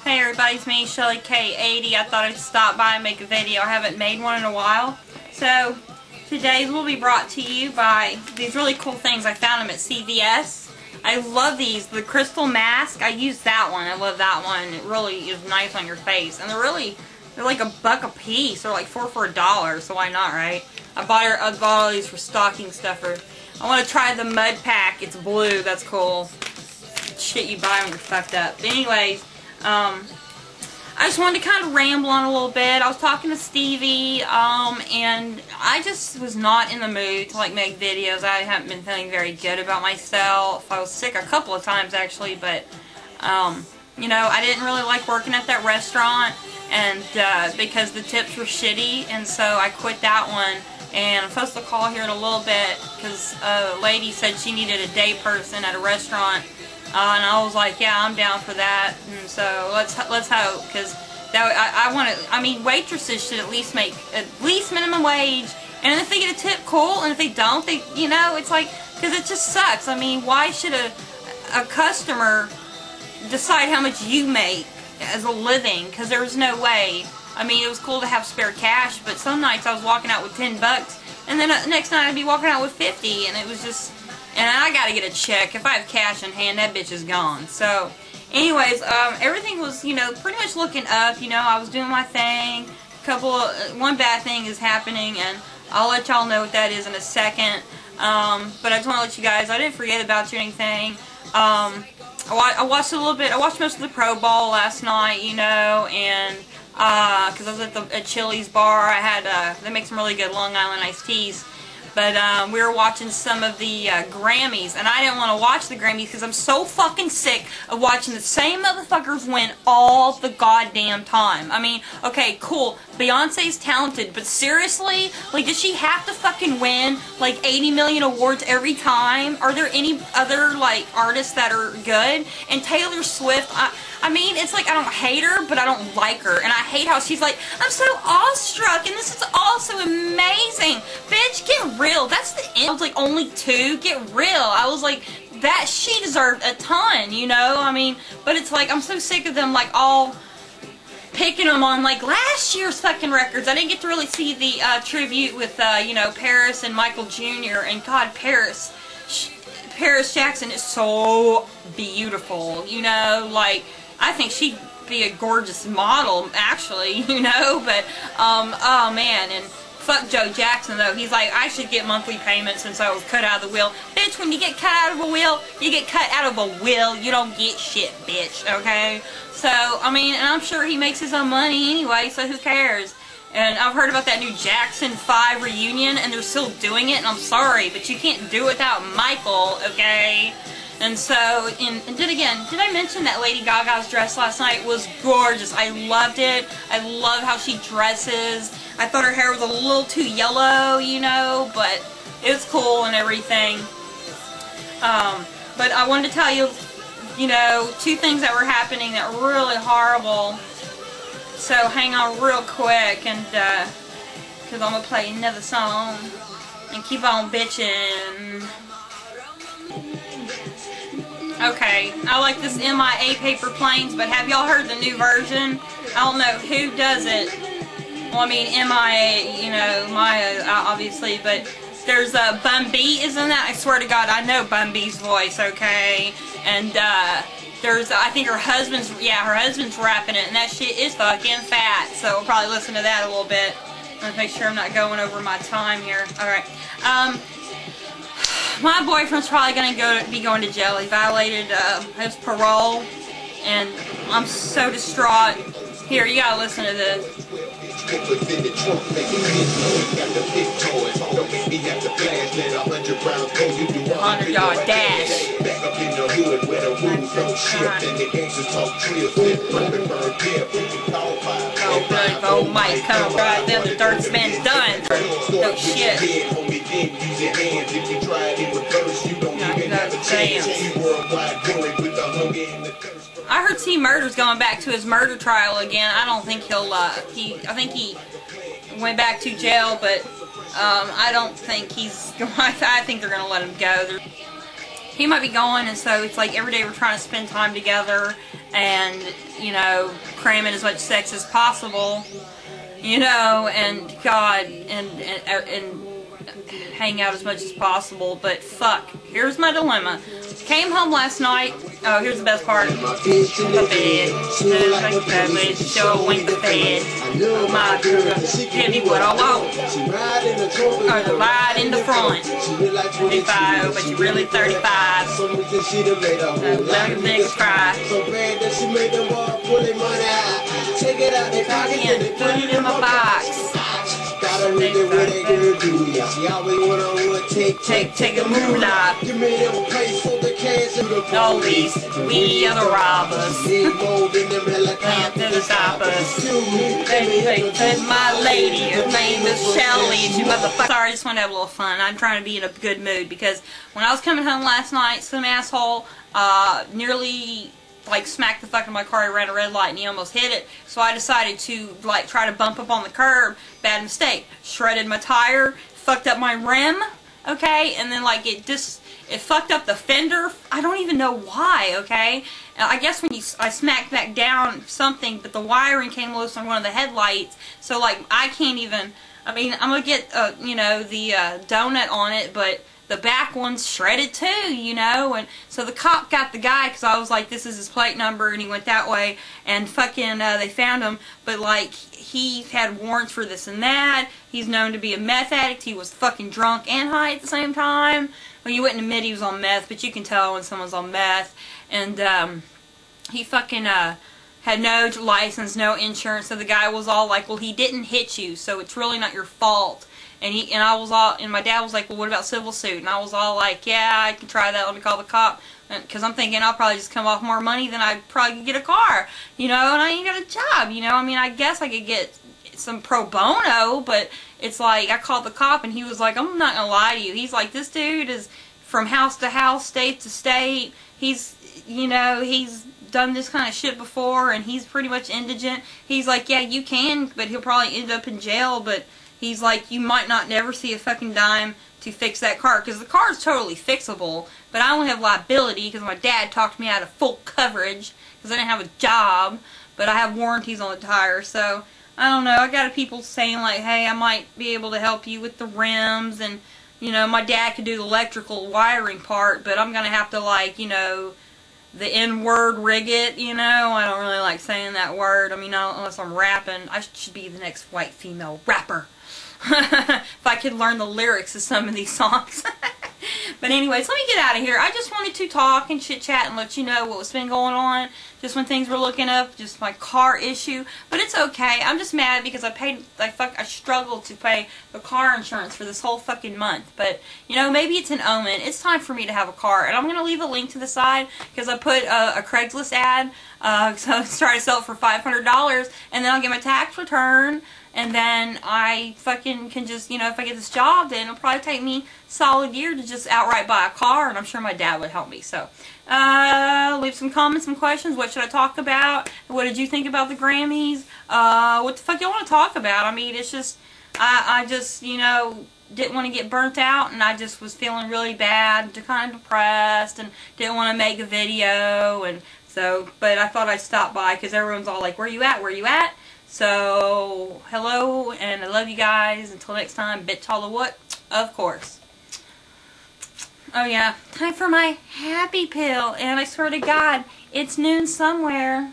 Hey everybody, it's me, Shelly K80. I thought I'd stop by and make a video. I haven't made one in a while. So, today's will be brought to you by these really cool things. I found them at CVS. I love these. The crystal mask, I use that one. I love that one. It really is nice on your face. And they're like $1 a piece. They're like 4 for $1, so why not, right? I bought all these for stocking stuffer. I want to try the mud pack. It's blue. That's cool. Shit you buy when you're fucked up. But anyways, I just wanted to kind of ramble on a little bit. I was talking to Stevie, and I just was not in the mood to like make videos. I haven't been feeling very good about myself. I was sick a couple of times actually, but you know, I didn't really like working at that restaurant, and because the tips were shitty, and so I quit that one. And I'm supposed to call here in a little bit because a lady said she needed a day person at a restaurant. And I was like, yeah, I'm down for that. And so let's hope, because I want to. I mean, waitresses should at least make at least minimum wage. And if they get a tip, cool. And if they don't, they, you know, it's like, because it just sucks. I mean, why should a customer decide how much you make as a living? Because there's no way. I mean, it was cool to have spare cash, but some nights I was walking out with $10, and then next night I'd be walking out with 50, and it was just. And I gotta get a check. If I have cash in hand, that bitch is gone. So, anyways, everything was, you know, pretty much looking up. You know, I was doing my thing. One bad thing is happening, and I'll let y'all know what that is in a second. But I just want to let you guys, I didn't forget about you or anything. I watched a little bit. I watched most of the Pro Bowl last night, you know, and because I was at Chili's bar. I had they make some really good Long Island iced teas. But we were watching some of the Grammys, and I didn't want to watch the Grammys because I'm so fucking sick of watching the same motherfuckers win all the goddamn time. I mean, okay, cool, Beyonce's talented, but seriously? Like, does she have to fucking win, like, 80 million awards every time? Are there any other, like, artists that are good? And Taylor Swift, I mean, it's like I don't hate her, but I don't like her. And I hate how she's like, I'm so awestruck, and this is all so amazing. Bitch, get real. That's the end. I was like, only 2? Get real. I was like, that she deserved a ton, you know? I mean, but it's like, I'm so sick of them, like, all picking them on, like, last year's fucking records. I didn't get to really see the tribute with, you know, Paris and Michael Jr. And God, Paris Jackson is so beautiful, you know? Like, I think she'd be a gorgeous model, actually, you know, but, oh man, and fuck Joe Jackson, though. He's like, I should get monthly payments since I was cut out of the will. Bitch, when you get cut out of a will, you get cut out of a will. You don't get shit, bitch, okay? So, I mean, and I'm sure he makes his own money anyway, so who cares? And I've heard about that new Jackson 5 reunion, and they're still doing it, and I'm sorry, but you can't do it without Michael, okay? And so, and did I mention that Lady Gaga's dress last night was gorgeous? I loved it. I love how she dresses. I thought her hair was a little too yellow, you know, but it was cool and everything. But I wanted to tell you, you know, 2 things that were happening that were really horrible. So hang on real quick, and because I'm going to play another song and keep on bitching. Okay, I like this MIA Paper Planes, but have y'all heard the new version? I don't know who does it. Well, I mean, MIA, you know, Maya, obviously, but there's Bun B is in that. I swear to God, I know Bun B's voice, okay? And there's, I think her husband's rapping it, and that shit is fucking fat, so we'll probably listen to that a little bit. Let's make sure I'm not going over my time here. Alright, my boyfriend's probably going to be going to jail. He violated his parole, and I'm so distraught. Here, you gotta listen to this. $100 dash. Oh, Mike, come right then. The dirt's been done. No shit. I heard T Murder's going back to his murder trial again. I don't think he'll, I think he went back to jail, but I don't think he's going. I think they're going to let him go. he might be going, and so it's like every day we're trying to spend time together and, you know, cramming as much sex as possible, you know, and God, and hang out as much as possible. But fuck, here's my dilemma. Came home last night. Oh, here's the best part. The bed. Showing the bed. My girl, give me what I want. Or the ride in the front. 35, but you really 35. Let a nigga cry. Put it in my box. Take a moolah. Always, we are the robbers. Can't stop us. Baby, my lady, her name is Shelly. You motherfucker. Sorry, I just want to have a little fun. I'm trying to be in a good mood because when I was coming home last night, some asshole nearly like smacked the fuck out of my car. He ran a red light and he almost hit it. So I decided to like try to bump up on the curb. Bad mistake. Shredded my tire, fucked up my rim, okay, and then like it fucked up the fender. I don't even know why, okay. I guess when I smacked back down something, but the wiring came loose on one of the headlights. So like I can't even. I mean, I'm gonna get you know, the donut on it, but the back one's shredded too, you know. And so the cop got the guy because I was like, this is his plate number, and he went that way, and fucking they found him. But like he had warrants for this and that. He's known to be a meth addict. He was fucking drunk and high at the same time. Well, you wouldn't admit he was on meth, but you can tell when someone's on meth. And he fucking had no license, no insurance. So the guy was all like, well, he didn't hit you, so it's really not your fault. And my dad was like, well, what about civil suit? And I was all like, yeah, I can try that. Let me call the cop. Because I'm thinking I'll probably just come off more money than I probably could get a car, you know, and I ain't got a job, you know. I mean, I guess I could get some pro bono, but it's like, I called the cop and he was like, I'm not gonna lie to you. He's like, this dude is from house to house, state to state. He's, you know, he's done this kind of shit before, and he's pretty much indigent. He's like, yeah, you can, but he'll probably end up in jail, but he's like, you might not never see a fucking dime to fix that car, because the car is totally fixable, but I only have liability because my dad talked me out of full coverage because I didn't have a job, but I have warranties on the tire. So I don't know, I got people saying like, hey, I might be able to help you with the rims, and you know, my dad could do the electrical wiring part, but I'm gonna have to, like, you know, the N-word rig it, you know. I don't really like saying that word. I mean, unless I'm rapping. I should be the next white female rapper. If I could learn the lyrics of some of these songs. But anyways, let me get out of here. I just wanted to talk and chit-chat and let you know what's been going on. Just when things were looking up, just my car issue. But it's okay. I'm just mad because I struggled to pay the car insurance for this whole fucking month. But, you know, maybe it's an omen. It's time for me to have a car. And I'm going to leave a link to the side because I put a Craigslist ad. So I was trying to sell it for $500. And then I'll get my tax return. And then I fucking can just, you know, if I get this job, then it'll probably take me a solid year to just outright buy a car, and I'm sure my dad would help me. So, leave some comments, some questions. What should I talk about? What did you think about the Grammys? What the fuck y'all want to talk about? I mean, it's just, I just, you know, didn't want to get burnt out, and I just was feeling really bad, kind of depressed, and didn't want to make a video, and so, but I thought I'd stop by, because everyone's all like, where you at, where you at? So, hello, and I love you guys. Until next time, bitch holla what? Of course. Oh yeah, time for my happy pill, and I swear to God, it's noon somewhere.